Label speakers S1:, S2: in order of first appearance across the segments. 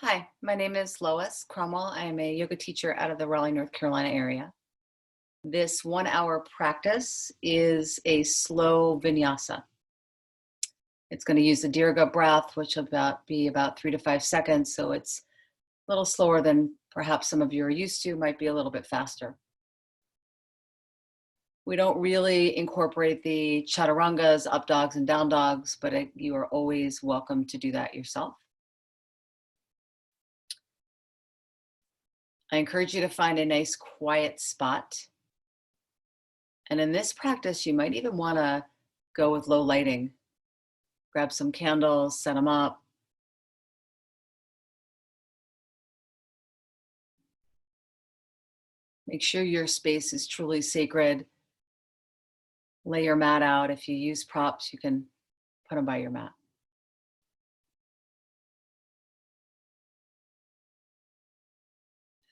S1: Hi, my name is Lois Cromwell. I am a yoga teacher out of the Raleigh, North Carolina area. This 1 hour practice is a slow vinyasa. It's going to use the Deargo breath, which will be about 3 to 5 seconds. So it's a little slower than perhaps some of you are used to, might be a little bit faster. We don't really incorporate the chaturangas, up dogs and down dogs, but you are always welcome to do that yourself. I encourage you to find a nice quiet spot. And in this practice, you might even want to go with low lighting. Grab some candles, set them up. Make sure your space is truly sacred. Lay your mat out. If you use props, you can put them by your mat.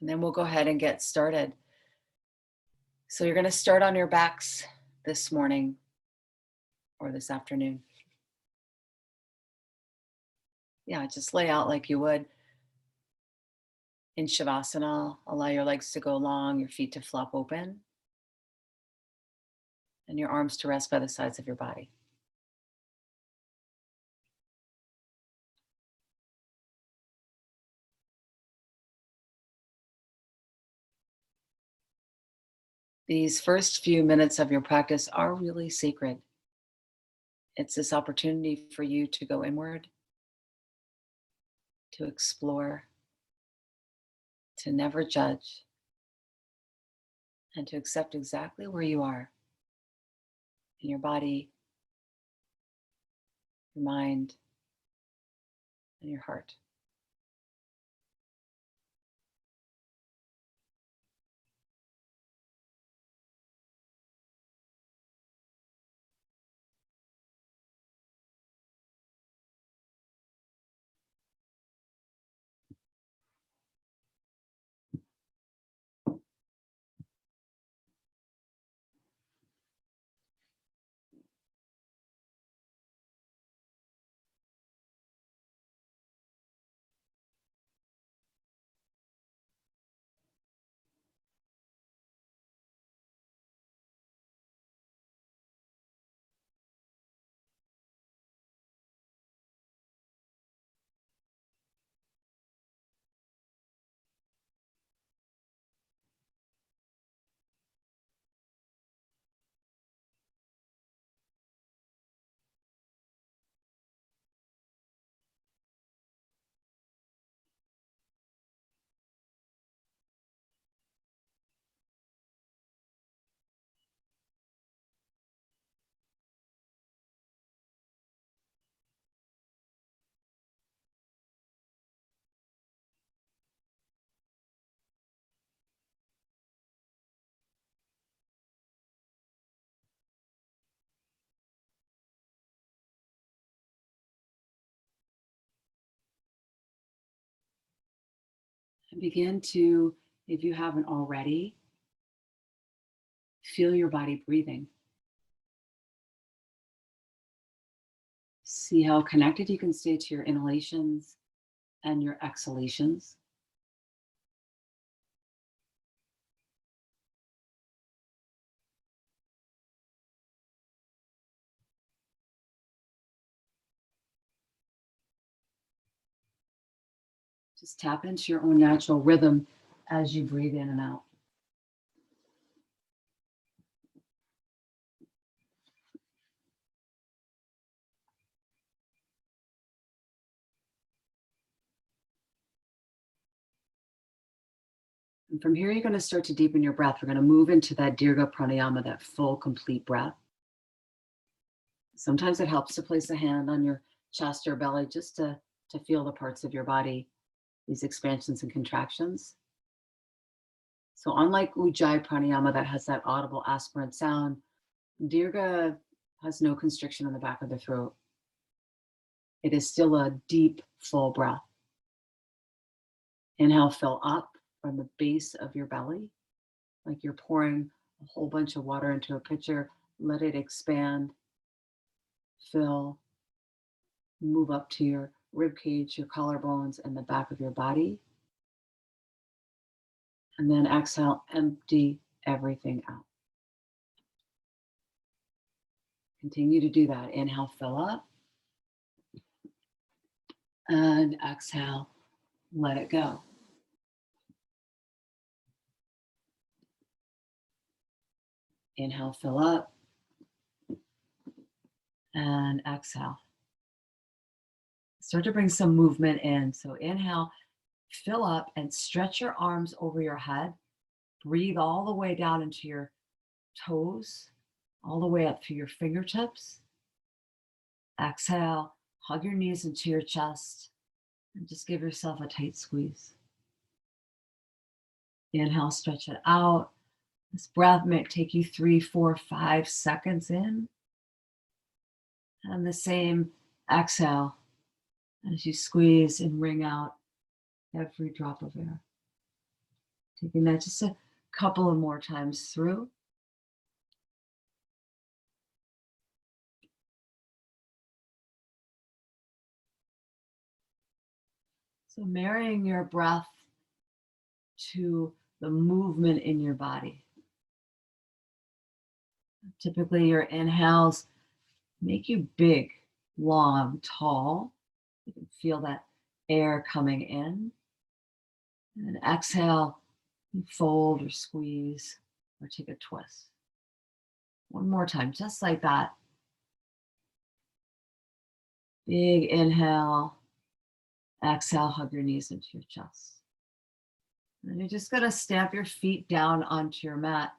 S1: And then we'll go ahead and get started. So you're going to start on your backs this morning or this afternoon. Yeah, just lay out like you would in Shavasana. Allow your legs to go long, your feet to flop open, and your arms to rest by the sides of your body. These first few minutes of your practice are really sacred. It's this opportunity for you to go inward, to explore, to never judge, and to accept exactly where you are in your body, your mind, and your heart. And begin to, if you haven't already, feel your body breathing. See how connected you can stay to your inhalations and your exhalations. Just tap into your own natural rhythm as you breathe in and out. And from here, you're going to start to deepen your breath. We're going to move into that Deargo Pranayama, that full, complete breath. Sometimes it helps to place a hand on your chest or belly just to feel the parts of your body, these expansions and contractions. So unlike Ujjayi Pranayama that has that audible aspirant sound, Dirga has no constriction in the back of the throat. It is still a deep, full breath. Inhale, fill up from the base of your belly, like you're pouring a whole bunch of water into a pitcher. Let it expand, fill, move up to your rib cage, your collarbones, and the back of your body. And then exhale, empty everything out. Continue to do that. Inhale, fill up. And exhale, let it go. Inhale, fill up. And exhale. Start to bring some movement in. So inhale, fill up and stretch your arms over your head. Breathe all the way down into your toes, all the way up through your fingertips. Exhale, hug your knees into your chest and just give yourself a tight squeeze. Inhale, stretch it out. This breath might take you 3, 4, 5 seconds in. And the same exhale as you squeeze and wring out every drop of air. Taking that just a couple of more times through. So marrying your breath to the movement in your body. Typically your inhales make you big, long, tall. You can feel that air coming in. And exhale, you fold or squeeze or take a twist. One more time, just like that. Big inhale. Exhale, hug your knees into your chest. And you're just gonna stamp your feet down onto your mat.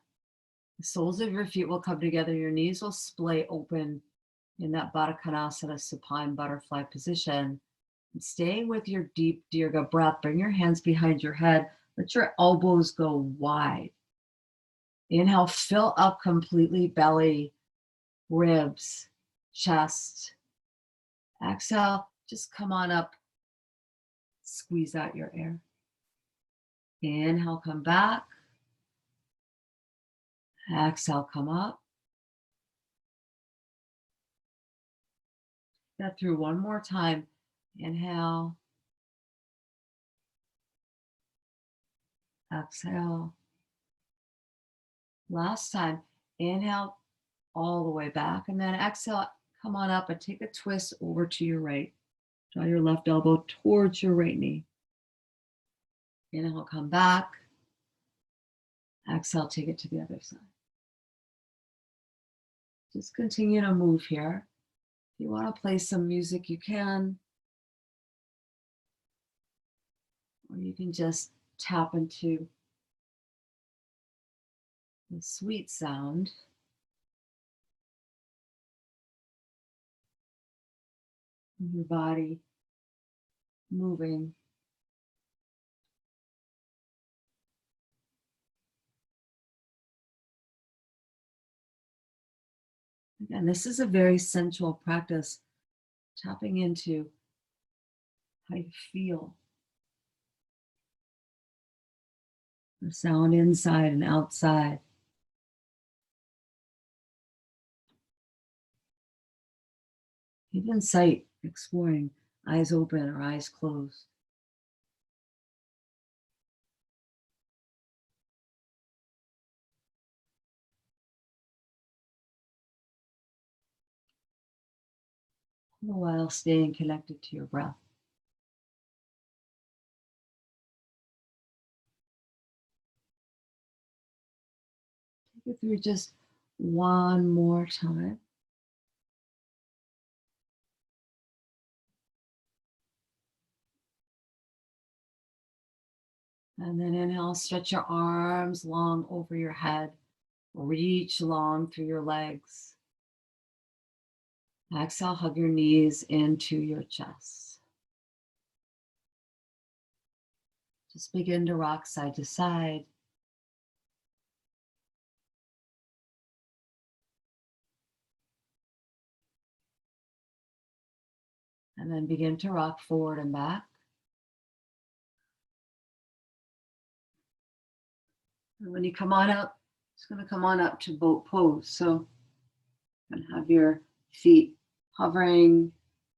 S1: The soles of your feet will come together. Your knees will splay open in that Baddha Konasana Supine Butterfly position. And staying with your deep Deargo breath, bring your hands behind your head. Let your elbows go wide. Inhale, fill up completely, belly, ribs, chest. Exhale, just come on up. Squeeze out your air. Inhale, come back. Exhale, come up. That through one more time. Inhale. Exhale. Last time. Inhale all the way back. And then exhale, come on up and take a twist over to your right. Draw your left elbow towards your right knee. Inhale, come back. Exhale, take it to the other side. Just continue to move here. If you want to play some music, you can. Or you can just tap into the sweet sound of your body moving. Again, this is a very sensual practice, tapping into how you feel. The sound inside and outside. Even sight, exploring, eyes open or eyes closed. All the while staying connected to your breath. Take it through just one more time. And then inhale, stretch your arms long over your head. Reach long through your legs. Exhale, hug your knees into your chest. Just begin to rock side to side. And then begin to rock forward and back. And when you come on up, it's going to come on up to boat pose. So you can have your feet hovering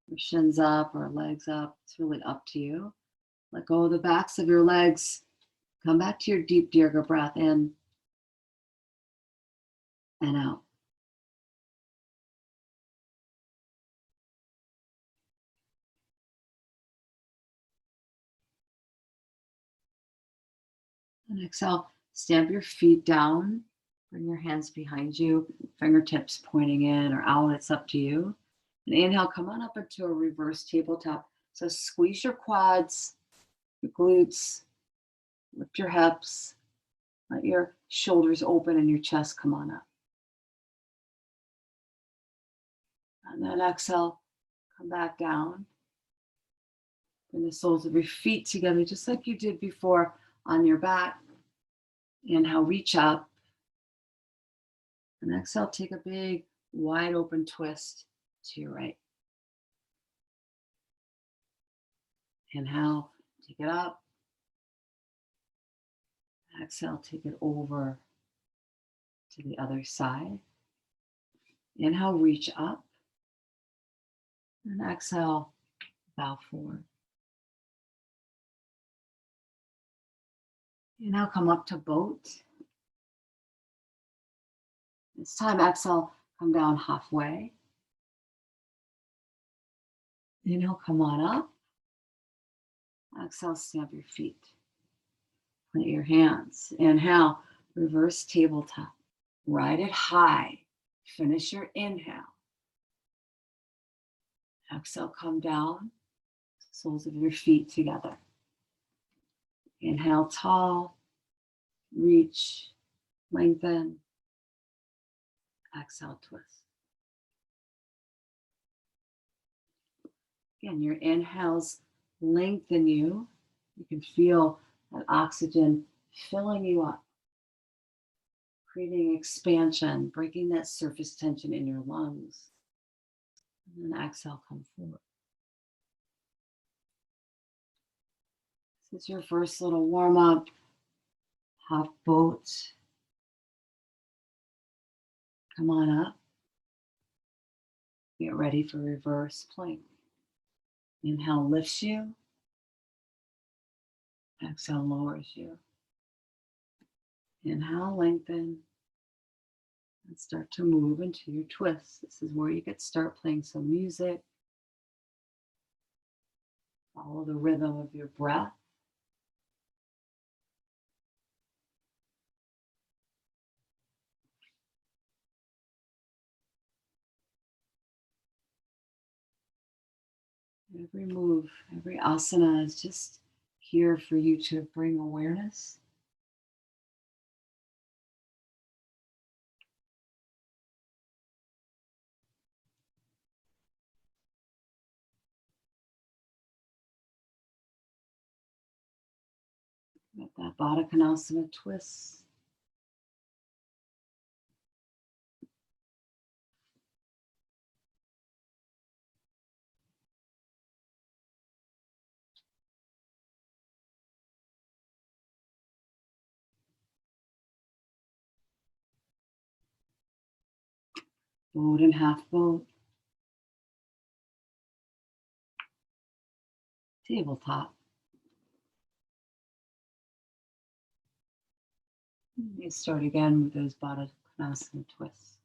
S1: Your shins up or legs up. It's really up to you. Let go of the backs of your legs. Come back to your deep Deargo breath in and out. And exhale, stamp your feet down. Bring your hands behind you, fingertips pointing in or out. It's up to you. And inhale, come on up into a reverse tabletop. So squeeze your quads, your glutes, lift your hips, let your shoulders open and your chest come on up. And then exhale, come back down. Bring the soles of your feet together just like you did before on your back. Inhale, reach up. And exhale, take a big, wide open twist to your right. Inhale, take it up. Exhale, take it over to the other side. Inhale, reach up. And exhale, bow forward. Inhale, come up to boat. This time, exhale, come down halfway. Inhale, come on up. Exhale, stamp your feet. Plant your hands. Inhale, reverse tabletop. Ride it high. Finish your inhale. Exhale, come down. Soles of your feet together. Inhale, tall. Reach. Lengthen. Exhale, twist. Again, your inhales lengthen you. You can feel that oxygen filling you up, creating expansion, breaking that surface tension in your lungs. And then exhale, come forward. This is your first little warm up. Half boat. Come on up. Get ready for reverse plank. Inhale lifts you. Exhale lowers you. Inhale, lengthen. And start to move into your twist. This is where you could start playing some music. Follow the rhythm of your breath. Every move, every asana is just here for you to bring awareness. Let that Baddha Konasana twist. Boat and half boat. Tabletop. You start again with those Baddha Konasana twists.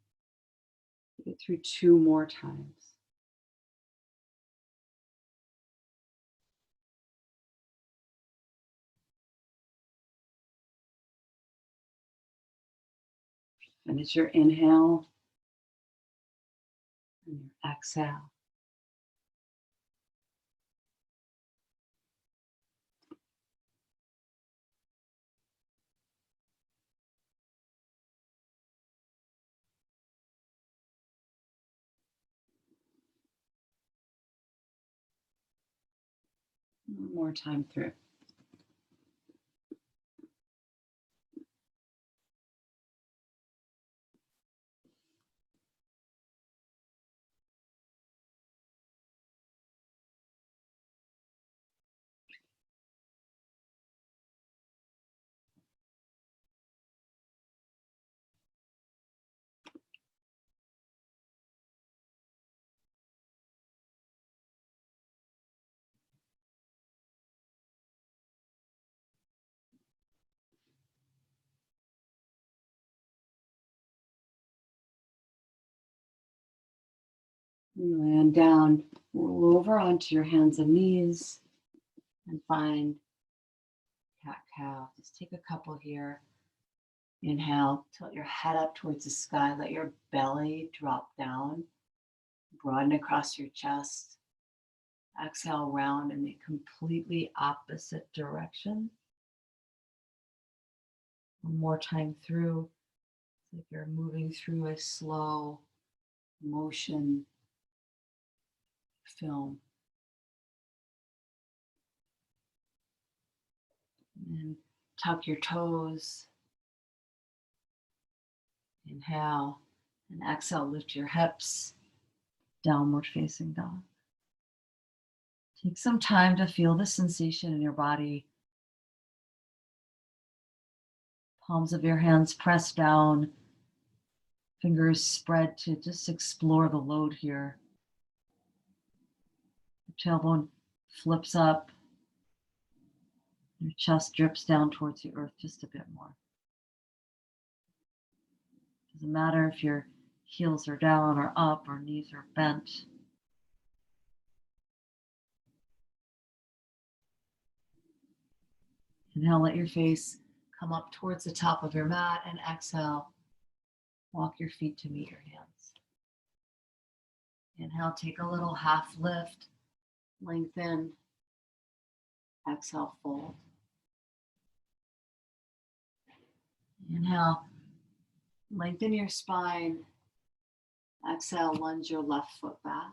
S1: Get through 2 more times. Finish your inhale and your exhale. One more time through. You land down, roll over onto your hands and knees and find cat-cow. Just take a couple here. Inhale, tilt your head up towards the sky. Let your belly drop down. Broaden across your chest. Exhale, round in the completely opposite direction. One more time through. It's like you're moving through a slow motion film. And tuck your toes. Inhale and exhale, lift your hips. Downward facing dog. Take some time to feel the sensation in your body. Palms of your hands press down. Fingers spread to just explore the load here. Your tailbone flips up. Your chest drips down towards the earth just a bit more. Doesn't matter if your heels are down or up or knees are bent. Inhale, let your face come up towards the top of your mat, and exhale, walk your feet to meet your hands. Inhale, take a little half lift, lengthen. Exhale, fold. Inhale, lengthen your spine. Exhale, lunge your left foot back.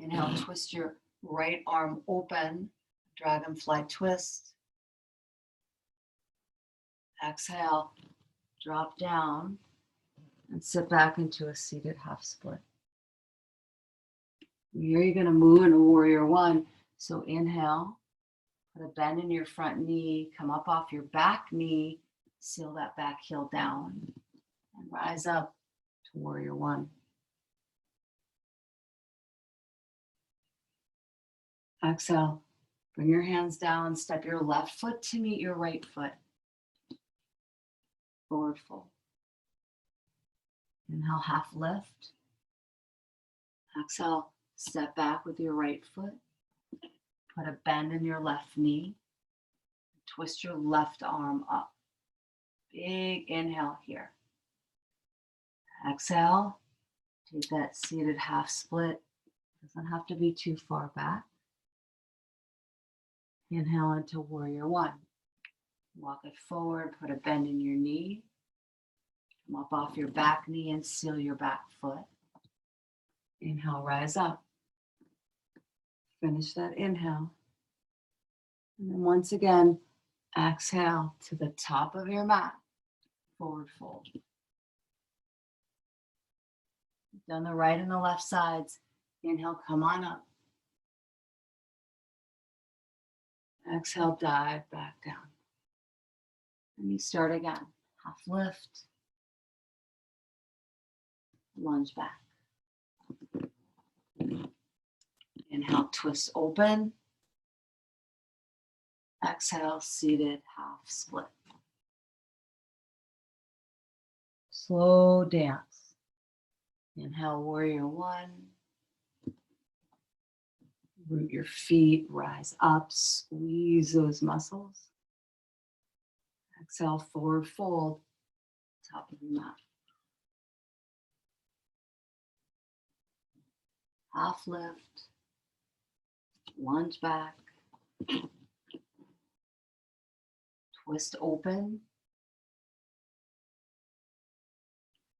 S1: Inhale, twist your right arm open, dragonfly twist. Exhale, drop down and sit back into a seated half split. Here you're going to move into warrior one. So inhale, put a bend in your front knee, come up off your back knee, seal that back heel down, and rise up to warrior one. Exhale, bring your hands down, step your left foot to meet your right foot. Forward fold. Inhale, half lift. Exhale, step back with your right foot. Put a bend in your left knee. Twist your left arm up. Big inhale here. Exhale, take that seated half split. Doesn't have to be too far back. Inhale into warrior one. Walk it forward, put a bend in your knee. Come up off your back knee and seal your back foot. Inhale, rise up. Finish that inhale. And then once again, exhale to the top of your mat. Forward fold. You've done the right and the left sides. Inhale, come on up. Exhale, dive back down. And you start again. Half lift. Lunge back. Inhale, twist open. Exhale, seated half split. Slow dance. Inhale, warrior one. Root your feet, rise up, squeeze those muscles. Exhale, forward fold, top of your mat. Half lift, lunge back, twist open,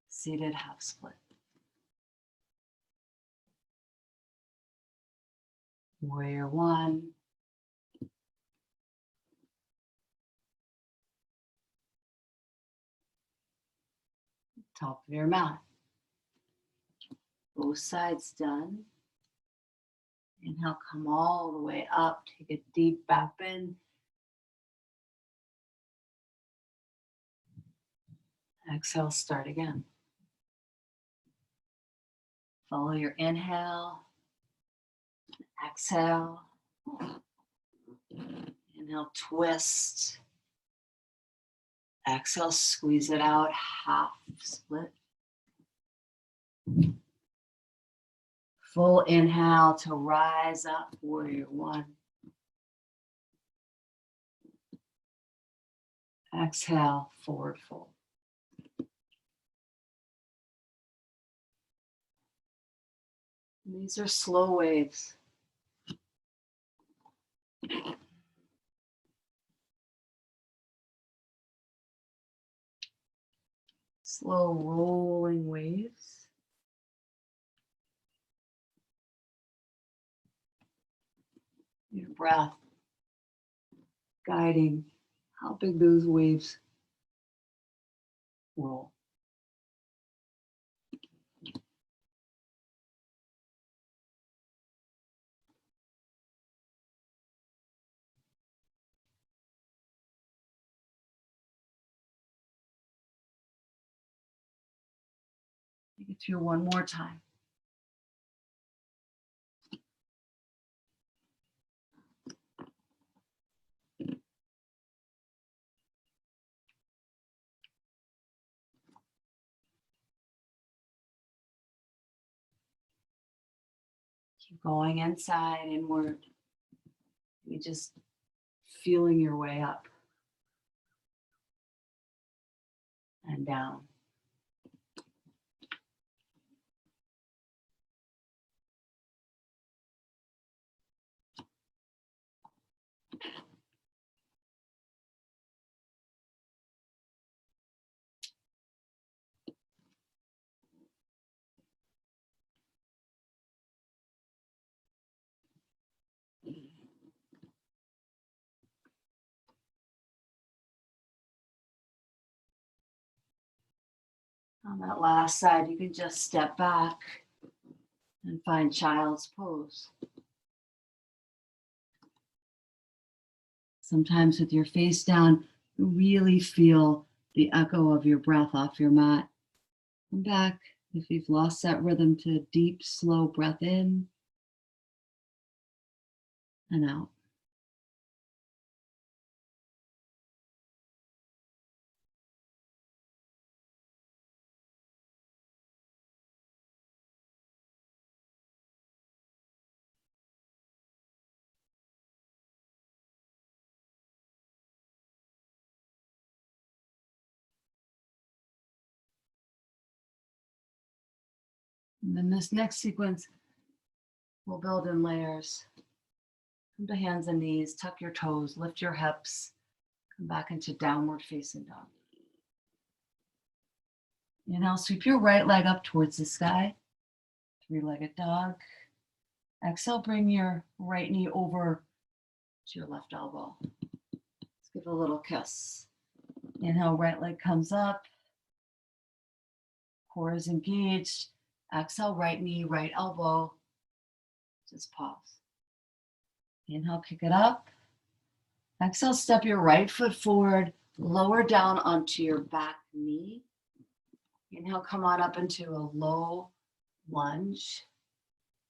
S1: seated half split. Warrior one. Top of your mat. Both sides done. Inhale, come all the way up. Take a deep back bend. Exhale, start again. Follow your inhale. Exhale. Inhale, twist. Exhale, squeeze it out, half split. Full inhale to rise up, warrior one. Exhale, forward fold. And these are slow waves. Slow rolling waves. Your breath guiding how big those waves roll. Take it through one more time. Keep going inside, inward. You're just feeling your way up and down. On that last side, you can just step back and find child's pose. Sometimes with your face down, you really feel the echo of your breath off your mat. Come back if you've lost that rhythm to a deep, slow breath in and out. And then this next sequence, we'll build in layers. Come to hands and knees, tuck your toes, lift your hips, come back into downward facing dog. Inhale, sweep your right leg up towards the sky, three-legged dog. Exhale, bring your right knee over to your left elbow. Let's give a little kiss. Inhale, right leg comes up, core is engaged. Exhale, right knee, right elbow. Just pause. Inhale, kick it up. Exhale, step your right foot forward, lower down onto your back knee. Inhale, come on up into a low lunge.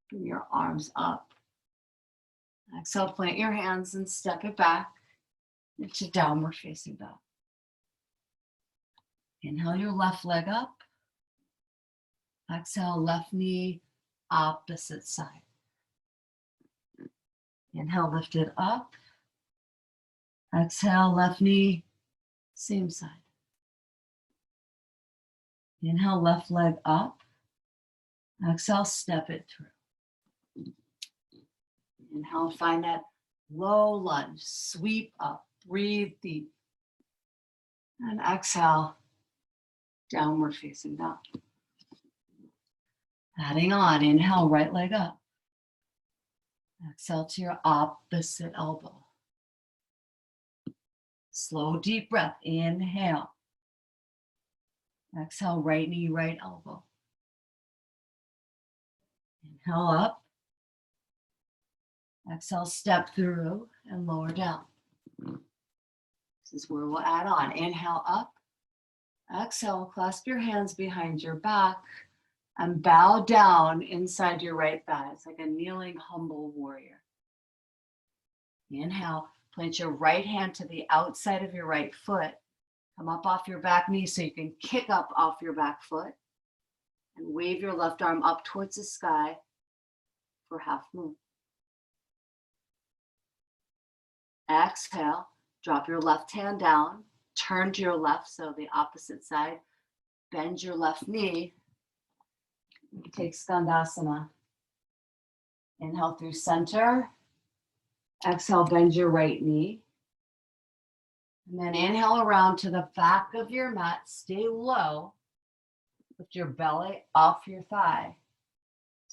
S1: Bring your arms up. Exhale, plant your hands and step it back into downward facing dog. Inhale your left leg up. Exhale, left knee, opposite side. Inhale, lift it up. Exhale, left knee, same side. Inhale, left leg up. Exhale, step it through. Inhale, find that low lunge, sweep up, breathe deep. And exhale, downward facing dog. Adding on, inhale, right leg up. Exhale to your opposite elbow. Slow, deep breath. Inhale. Exhale, right knee, right elbow. Inhale up. Exhale, step through and lower down. This is where we'll add on. Inhale up. Exhale, clasp your hands behind your back and bow down inside your right thigh. It's like a kneeling, humble warrior. Inhale, plant your right hand to the outside of your right foot. Come up off your back knee so you can kick up off your back foot. And wave your left arm up towards the sky. for half moon. Exhale, drop your left hand down, turn to your left, so the opposite side. Bend your left knee. Take Skandasana. Inhale through center. Exhale, bend your right knee. And then inhale around to the back of your mat. Stay low. Lift your belly off your thigh.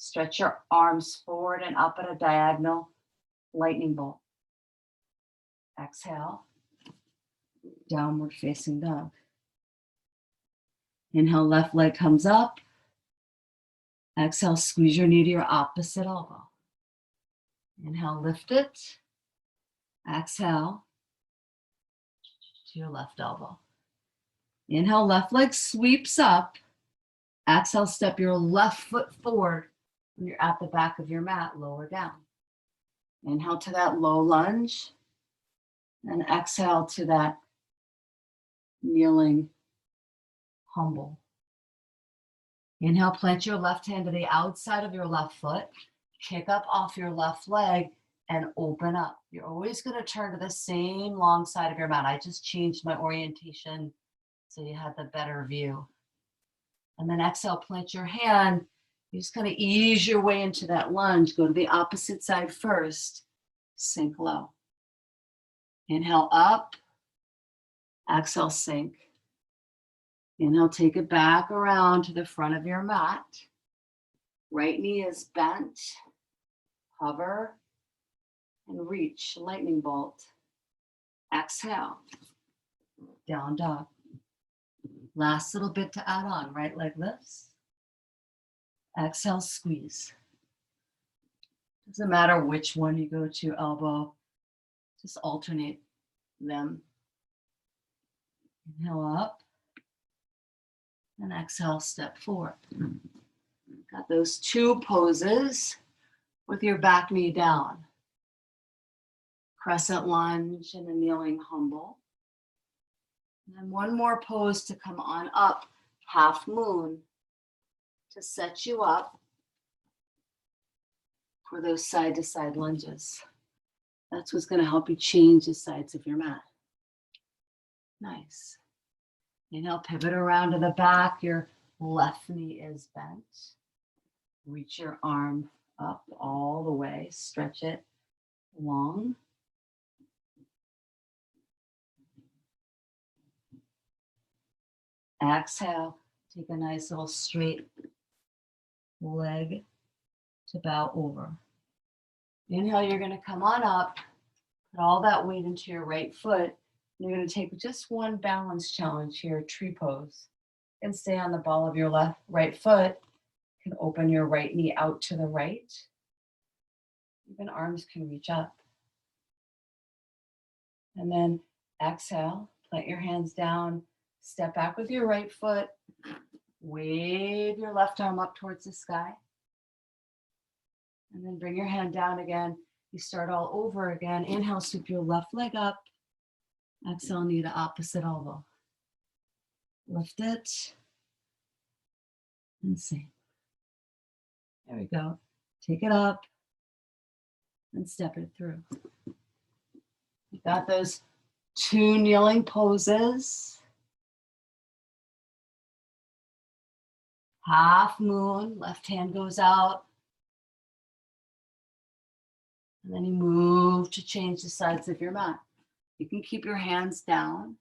S1: Stretch your arms forward and up at a diagonal lightning bolt. Exhale, downward facing dog. Inhale, left leg comes up. Exhale, squeeze your knee to your opposite elbow. Inhale, lift it. Exhale, to your left elbow. Inhale, left leg sweeps up. Exhale, step your left foot forward when you're at the back of your mat, lower down. Inhale to that low lunge. And exhale to that kneeling humble. Inhale, plant your left hand to the outside of your left foot. Kick up off your left leg and open up. You're always going to turn to the same long side of your mat. I just changed my orientation so you had the better view. And then exhale, plant your hand. You just kind of ease your way into that lunge. Go to the opposite side first. Sink low. Inhale up. Exhale, sink. Inhale, take it back around to the front of your mat. Right knee is bent. Hover and reach, lightning bolt. Exhale, down dog. Last little bit to add on, right leg lifts. Exhale, squeeze. Doesn't matter which one you go to, elbow, just alternate them. Inhale up and exhale, step forward. Got those two poses with your back knee down. Crescent lunge and a kneeling humble. And then one more pose to come on up, half moon, to set you up for those side to side lunges. That's what's going to help you change the sides of your mat. Nice. Inhale, pivot around to the back. Your left knee is bent. Reach your arm up all the way. Stretch it long. Exhale, take a nice little straight leg to bow over. Inhale, you're going to come on up, put all that weight into your right foot. You're going to take just one balance challenge here, tree pose. And stay on the ball of your right foot. You can open your right knee out to the right. Even arms can reach up. And then exhale, plant your hands down, step back with your right foot, wave your left arm up towards the sky. And then bring your hand down again. You start all over again. Inhale, sweep your left leg up. Exhale, knee to opposite elbow. Lift it. And sink. There we go. Take it up and step it through. You got those two kneeling poses. Half moon, left hand goes out. And then you move to change the sides of your mat. You can keep your hands down.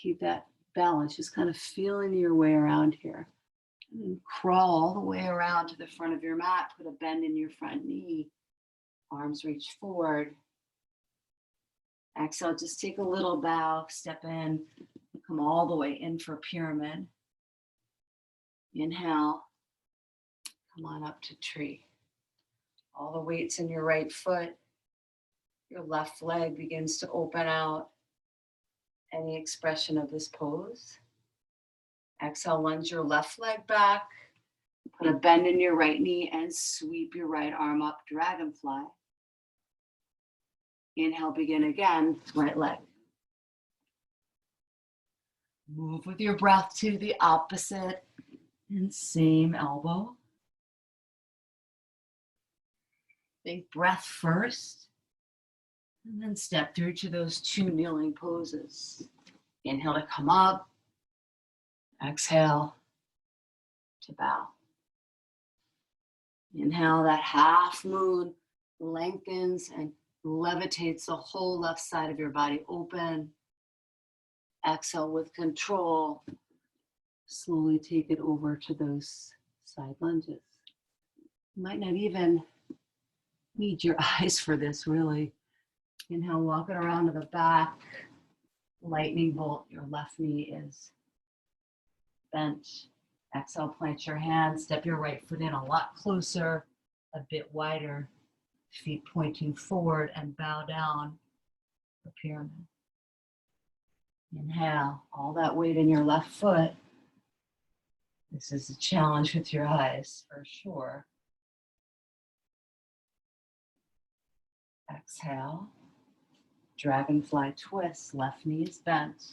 S1: Keep that balance, just kind of feeling your way around here. And then crawl all the way around to the front of your mat. Put a bend in your front knee. Arms reach forward. Exhale, just take a little bow, step in, come all the way in for pyramid. Inhale, come on up to tree. All the weight's in your right foot. Your left leg begins to open out. Any expression of this pose. Exhale, lunge your left leg back. Put a bend in your right knee and sweep your right arm up, dragonfly. Inhale, begin again, right leg. Move with your breath to the opposite and same elbow. Big breath first, and then step through to those two kneeling poses. Inhale to come up, exhale to bow. Inhale, that half moon lengthens and levitates the whole left side of your body open. Exhale with control. Slowly take it over to those side lunges. You might not even need your eyes for this, really. Inhale, walk it around to the back. Lightning bolt, your left knee is bent. Exhale, plant your hands, step your right foot in a lot closer, a bit wider, feet pointing forward, and bow down for pyramid. Inhale, all that weight in your left foot. This is a challenge with your eyes, for sure. Exhale, dragonfly twist, left knee is bent.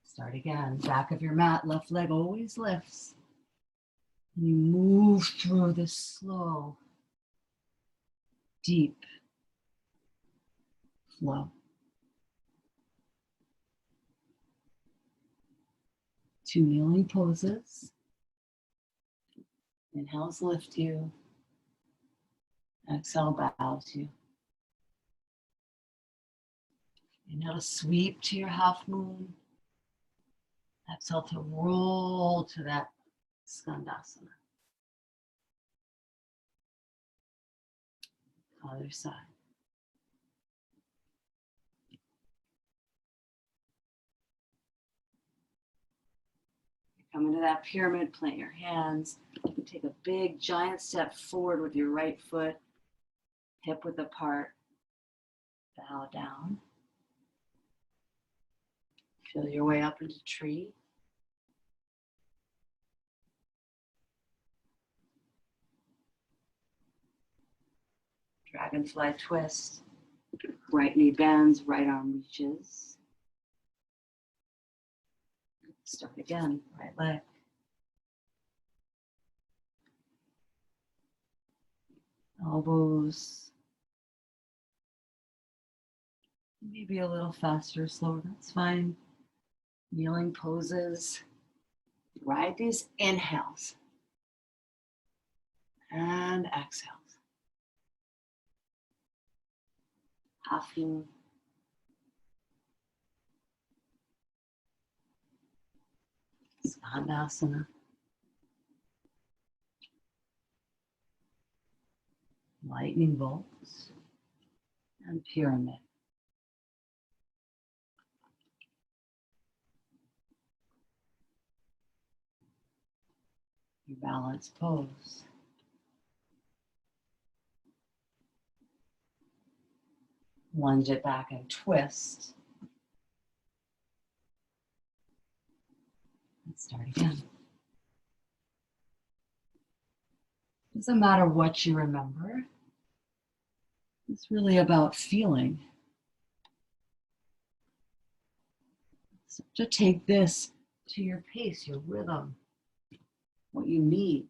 S1: Start again, back of your mat, left leg always lifts. And you move through this slow, deep flow. Two kneeling poses. Inhales lift you. Exhale bows you. Inhale to sweep to your half moon. Exhale to roll to that skandasana. Other side. Come into that pyramid, plant your hands. Take a big giant step forward with your right foot, hip width apart. Bow down. Feel your way up into tree. Dragonfly twist. Right knee bends, right arm reaches. Start again, right leg. Elbows. Maybe a little faster, slower, that's fine. Kneeling poses. Ride these inhales and exhales. Half moon. Svanasana. Lightning bolts and pyramid. Your balance pose. Lunge it back and twist. Let's start again. Doesn't matter what you remember. It's really about feeling. So to take this to your pace, your rhythm, what you need.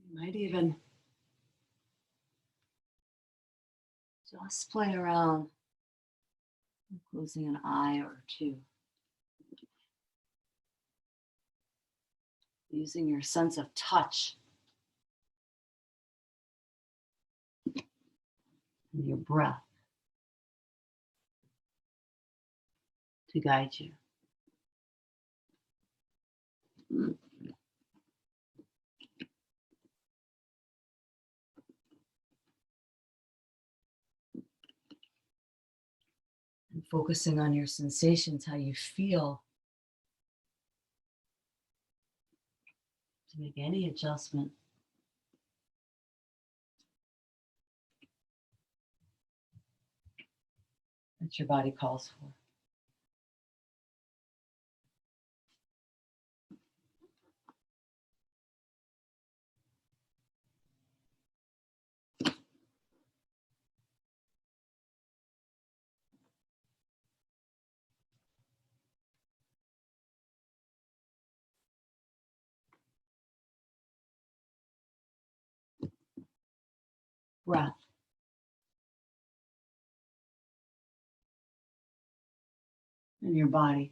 S1: You might even just play around Closing an eye or two. Using your sense of touch and your breath to guide you. And focusing on your sensations, how you feel, to make any adjustment that your body calls for. Breath. And your body.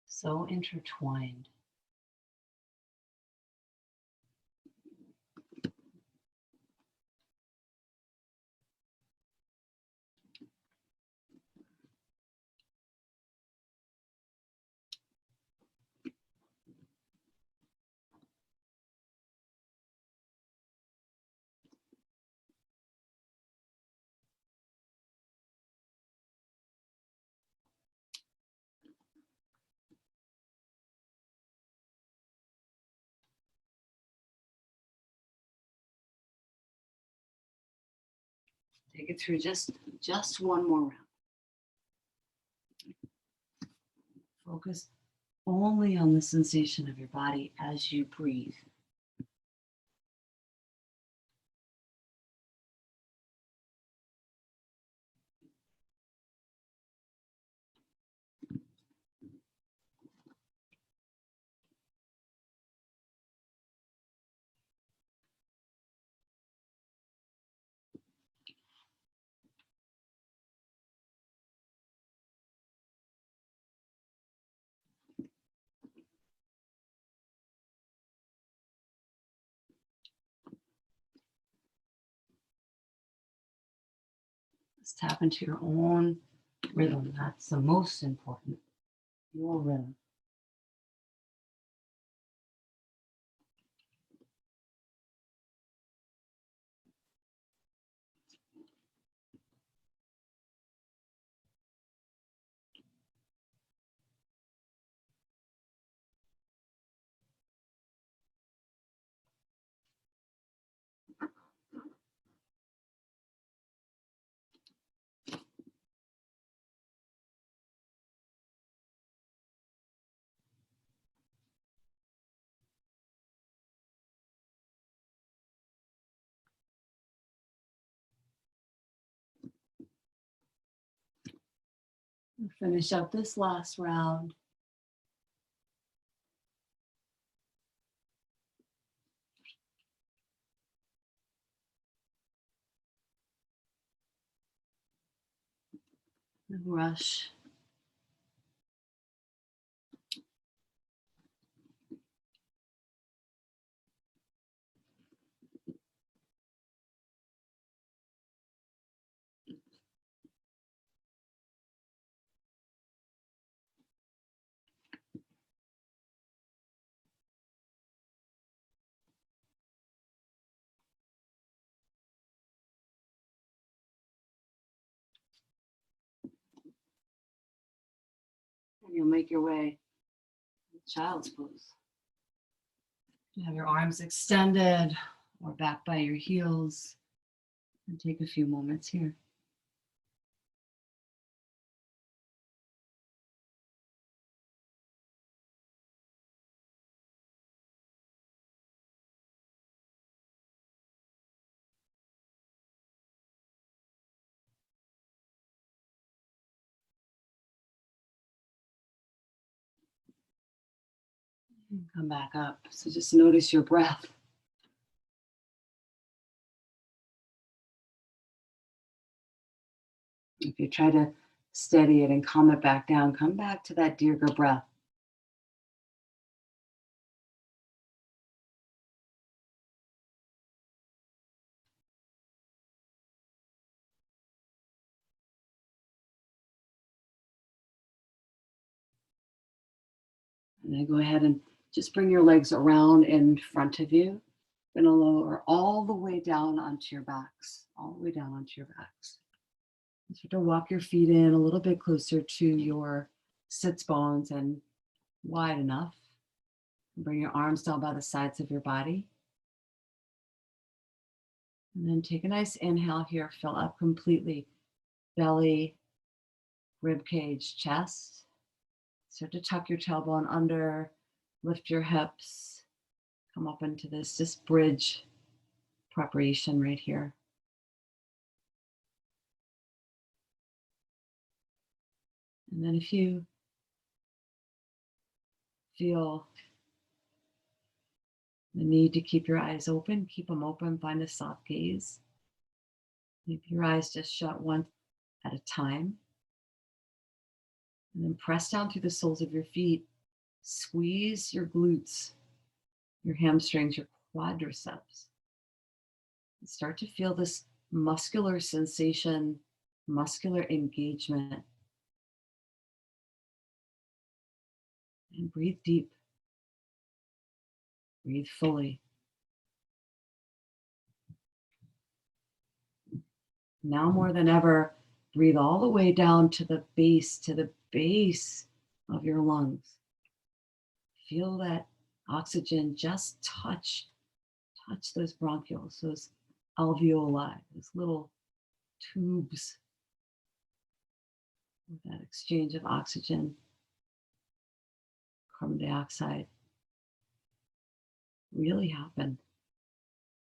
S1: So intertwined. Take it through just one more round. Focus only on the sensation of your body as you breathe. Just tap into your own rhythm. That's the most important. Your rhythm. We'll finish up this last round. No rush. And you'll make your way to child's pose. You have your arms extended or back by your heels, and take a few moments here. And come back up. So just notice your breath. If you try to steady it and calm it back down, come back to that Deargo breath. And then go ahead and just bring your legs around in front of you. Going to lower all the way down onto your backs, all the way down onto your backs. Start to walk your feet in a little bit closer to your sits bones and wide enough. Bring your arms down by the sides of your body. And then take a nice inhale here, fill up completely. Belly, rib cage, chest. Start to tuck your tailbone under, lift your hips, come up into this just bridge preparation right here. And then if you feel the need to keep your eyes open, keep them open, find a soft gaze. Keep your eyes just shut one at a time. And then press down through the soles of your feet. Squeeze your glutes, your hamstrings, your quadriceps. And start to feel this muscular sensation, muscular engagement. And breathe deep. Breathe fully. Now more than ever, breathe all the way down to the base of your lungs. Feel that oxygen just touch those bronchioles, those alveoli, those little tubes with that exchange of oxygen, carbon dioxide really happen.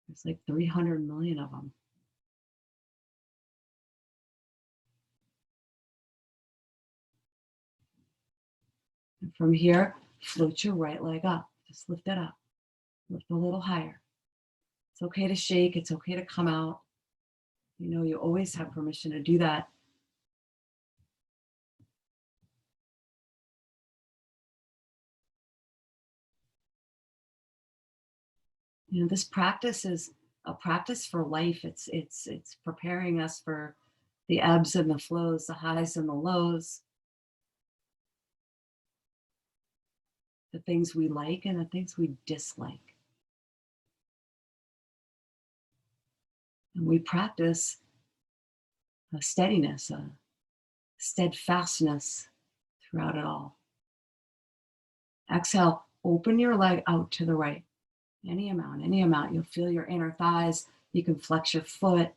S1: There's like 300 million of them. And from here, float your right leg up. Just lift it up. Lift a little higher. It's okay to shake. It's okay to come out. You know, you always have permission to do that. You know, this practice is a practice for life. It's preparing us for the ebbs and the flows, the highs and the lows, the things we like and the things we dislike. And we practice a steadiness, a steadfastness throughout it all. Exhale, open your leg out to the right. Any amount. You'll feel your inner thighs. You can flex your foot.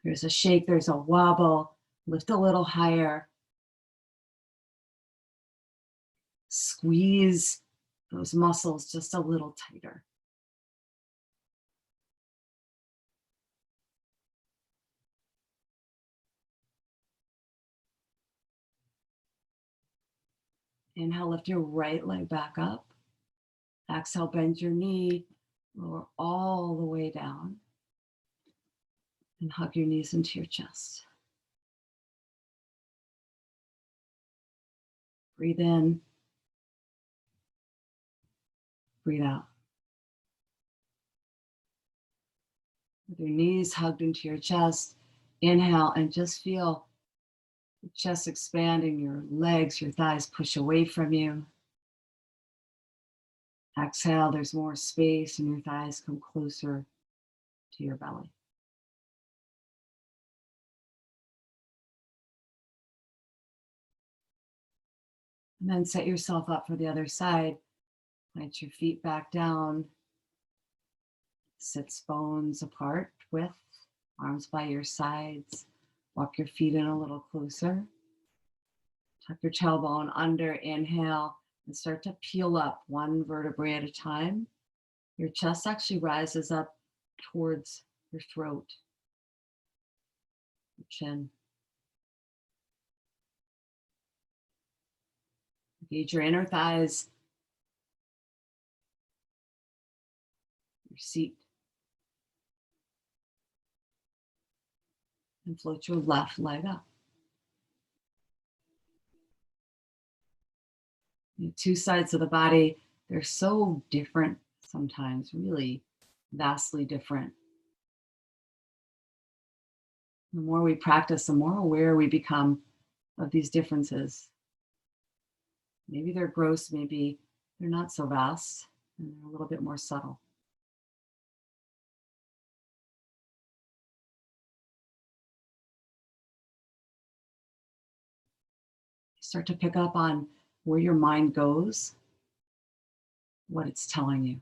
S1: There's a shake, there's a wobble. Lift a little higher. Squeeze those muscles just a little tighter. Inhale, lift your right leg back up. Exhale, bend your knee, lower all the way down. And hug your knees into your chest. Breathe in. Breathe out. With your knees hugged into your chest, inhale and just feel the chest expanding, your legs, your thighs push away from you. Exhale, there's more space and your thighs come closer to your belly. And then set yourself up for the other side. Plant your feet back down. Sits bones apart, width, arms by your sides. Walk your feet in a little closer. Tuck your tailbone under, inhale, and start to peel up one vertebrae at a time. Your chest actually rises up towards your throat, your chin. Engage your inner thighs, your seat. And float your left leg up. The two sides of the body, they're so different sometimes, really vastly different. The more we practice, the more aware we become of these differences. Maybe they're gross, maybe they're not so vast, and they're a little bit more subtle. Start to pick up on where your mind goes, what it's telling you.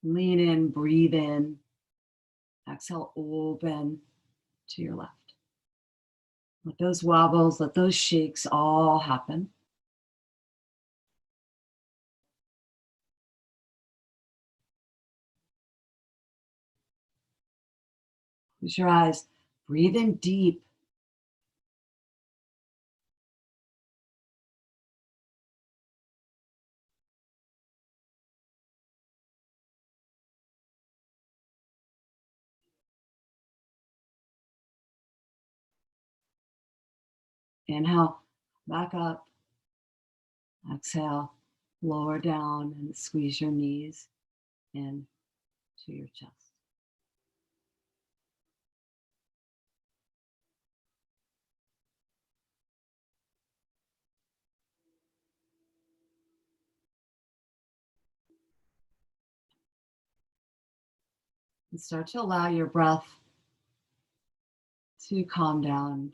S1: Lean in, breathe in, exhale, open to your left. Let those wobbles, let those shakes all happen. Close your eyes, breathe in deep. Inhale, back up. Exhale, lower down and squeeze your knees in to your chest. And start to allow your breath to calm down,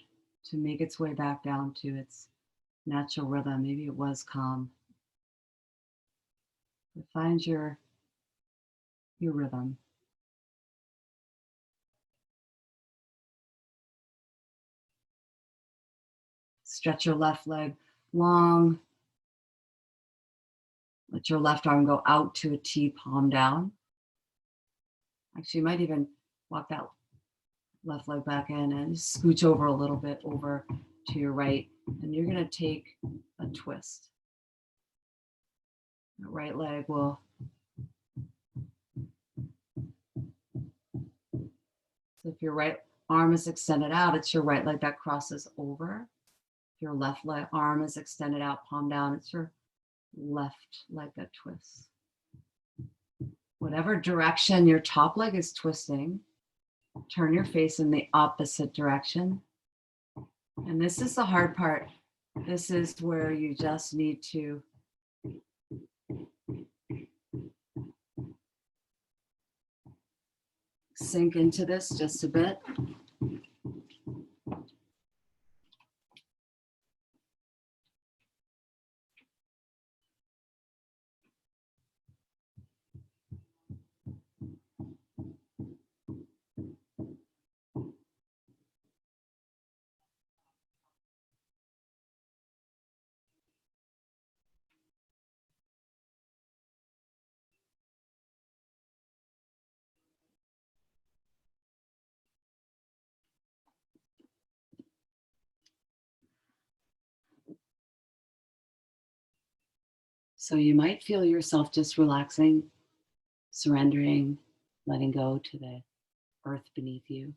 S1: to make its way back down to its natural rhythm. Maybe it was calm. But find your rhythm. Stretch your left leg long. Let your left arm go out to a T, palm down. Actually, you might even walk that left leg back in and scooch over a little bit over to your right. And you're going to take a twist. The right leg will so if your right arm is extended out, it's your right leg that crosses over. If your left leg arm is extended out, palm down, it's your left leg that twists. Whatever direction your top leg is twisting, turn your face in the opposite direction. And this is the hard part. This is where you just need to sink into this just a bit. So you might feel yourself just relaxing, surrendering, letting go to the earth beneath you.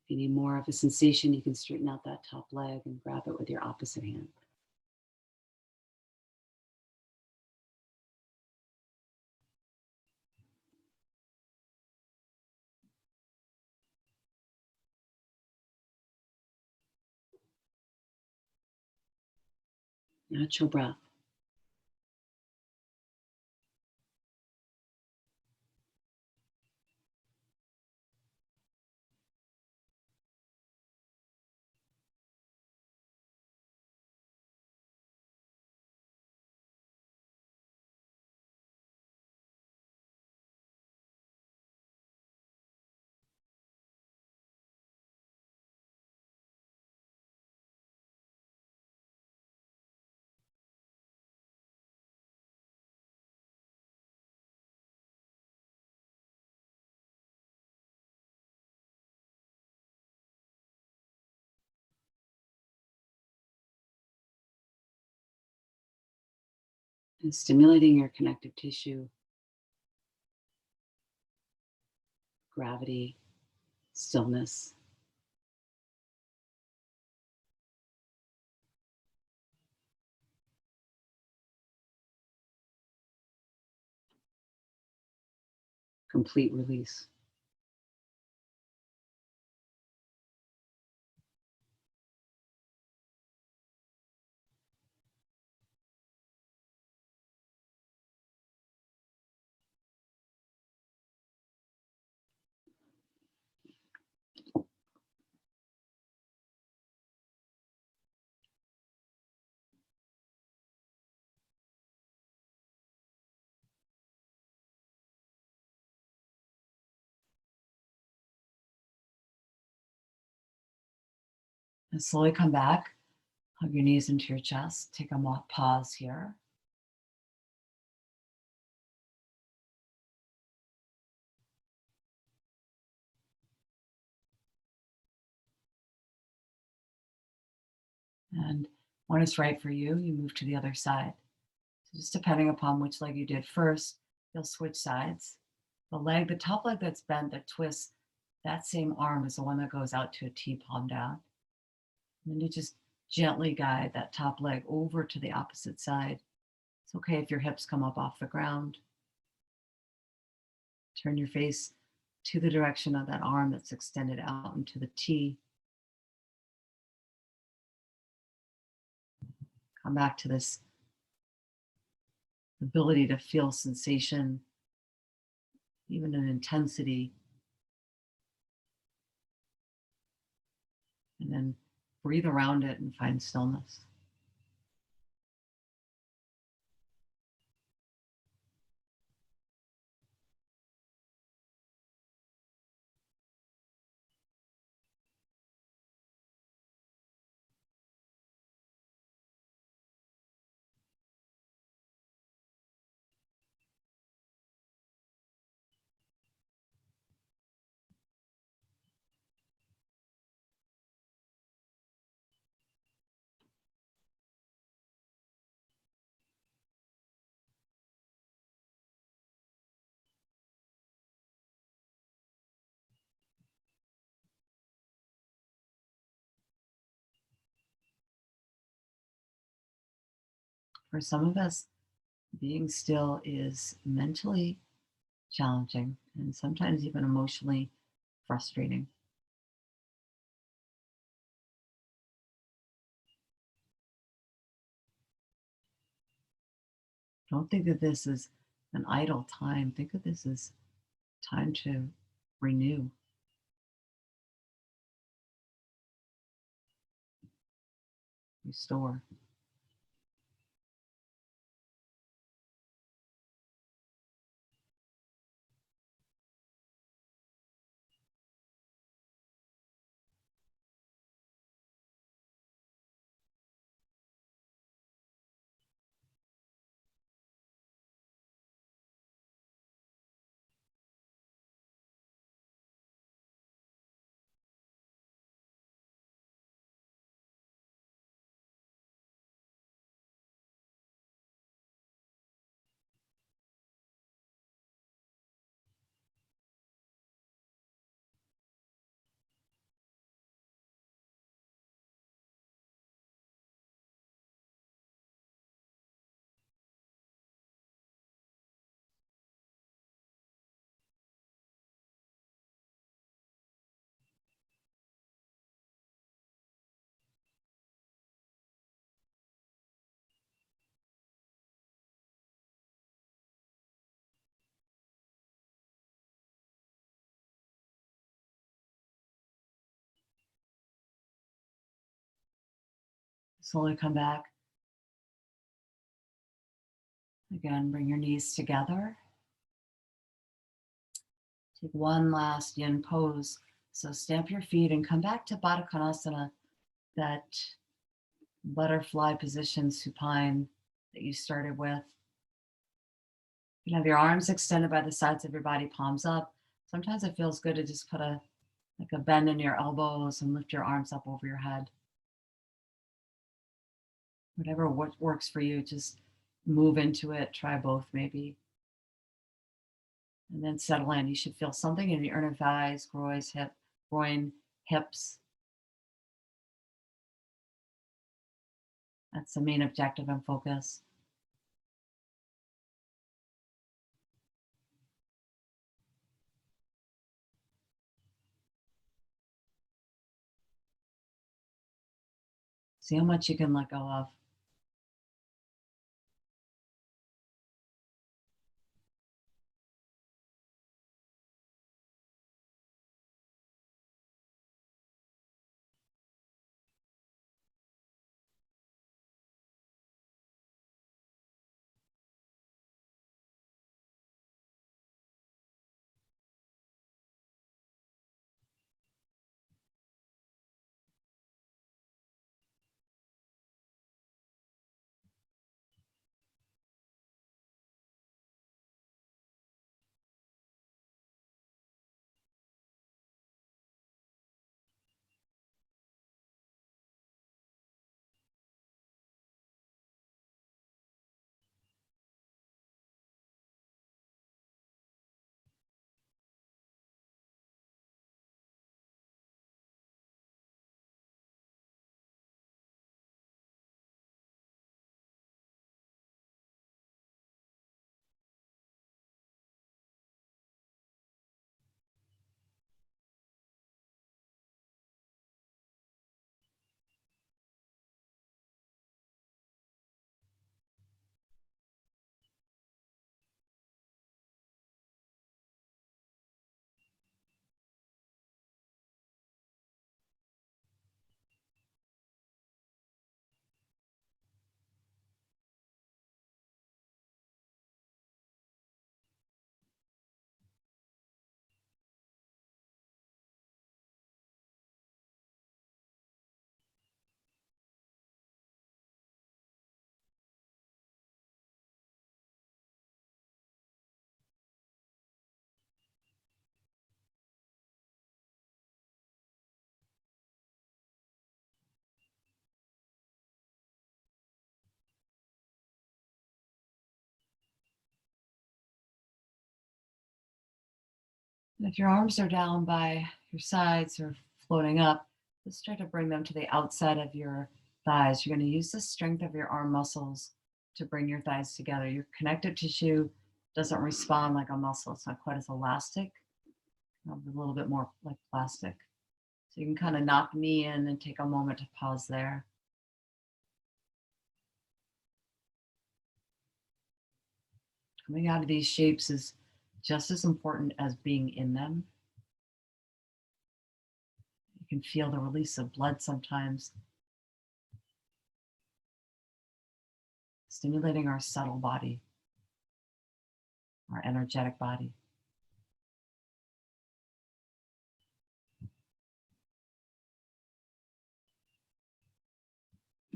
S1: If you need more of a sensation, you can straighten out that top leg and grab it with your opposite hand. Natural breath. And stimulating your connective tissue, gravity, stillness. complete release. And slowly come back, hug your knees into your chest, take a pause here. And when it's right for you, you move to the other side. So just depending upon which leg you did first, you'll switch sides. The top leg that's bent, that twists, that same arm is the one that goes out to a T, palm down. And then you just gently guide that top leg over to the opposite side. It's okay if your hips come up off the ground. Turn your face to the direction of that arm that's extended out into the T. Come back to this ability to feel sensation, even an intensity. And then breathe around it and find stillness. For some of us, being still is mentally challenging and sometimes even emotionally frustrating. Don't think that this is an idle time. Think of this as time to renew. Restore. Slowly come back. Again, bring your knees together. Take one last yin pose. So stamp your feet and come back to Baddha Konasana, that butterfly position, supine, that you started with. You can have your arms extended by the sides of your body, palms up. Sometimes it feels good to just put a bend in your elbows and lift your arms up over your head. Whatever works for you, just move into it. Try both maybe. And then settle in. You should feel something in your inner thighs, groin, hips. That's the main objective and focus. See how much you can let go of. And if your arms are down by your sides or floating up, just try to bring them to the outside of your thighs. You're going to use the strength of your arm muscles to bring your thighs together. Your connective tissue doesn't respond like a muscle. It's not quite as elastic, a little bit more like plastic. So you can kind of knock me in and take a moment to pause there. Coming out of these shapes is just as important as being in them. You can feel the release of blood sometimes, stimulating our subtle body, our energetic body.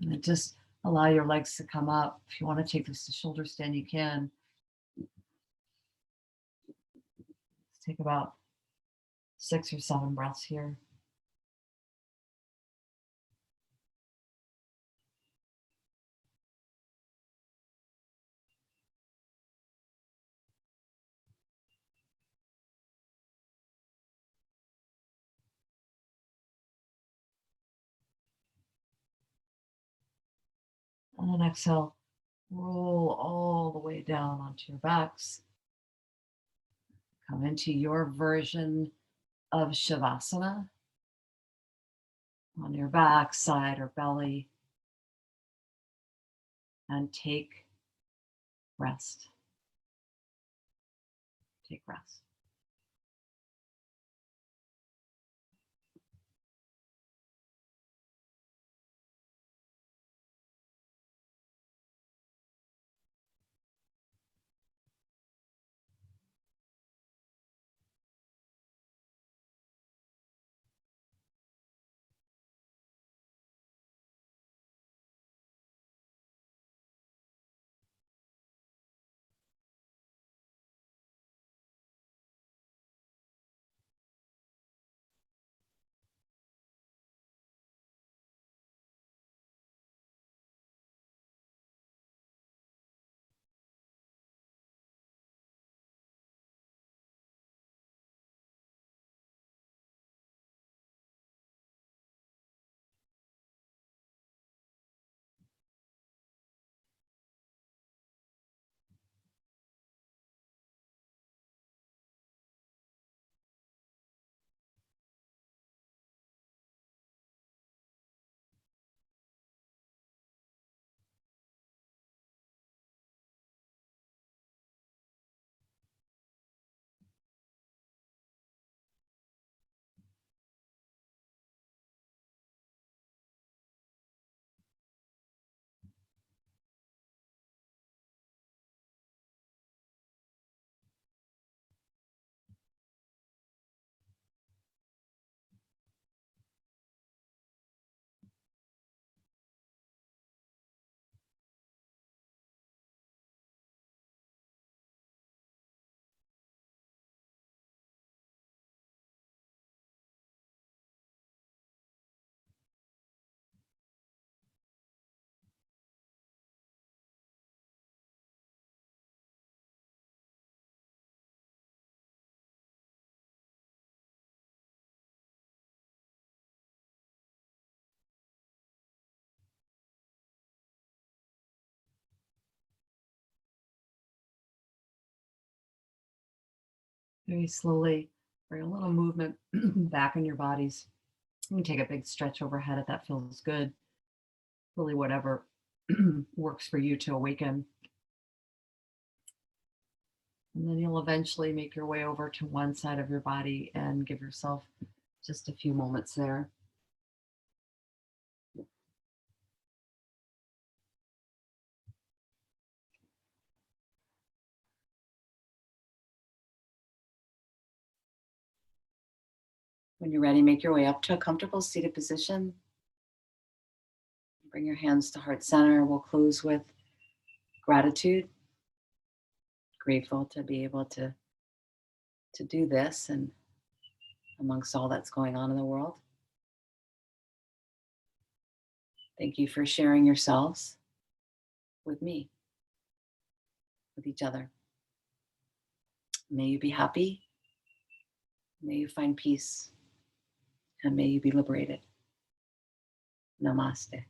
S1: And just allow your legs to come up. If you want to take this to shoulder stand, you can. Let's take about 6 or 7 breaths here. And then exhale, roll all the way down onto your backs. Come into your version of Shavasana on your back, side, or belly. And take rest. Take rest. Very slowly bring a little movement back in your bodies. You can take a big stretch overhead if that feels good. Really, whatever works for you to awaken. And then you'll eventually make your way over to one side of your body and give yourself just a few moments there. When you're ready, make your way up to a comfortable seated position. Bring your hands to heart center. We'll close with gratitude. Grateful to be able to do this and amongst all that's going on in the world. Thank you for sharing yourselves with me, with each other. May you be happy. May you find peace. And may you be liberated. Namaste.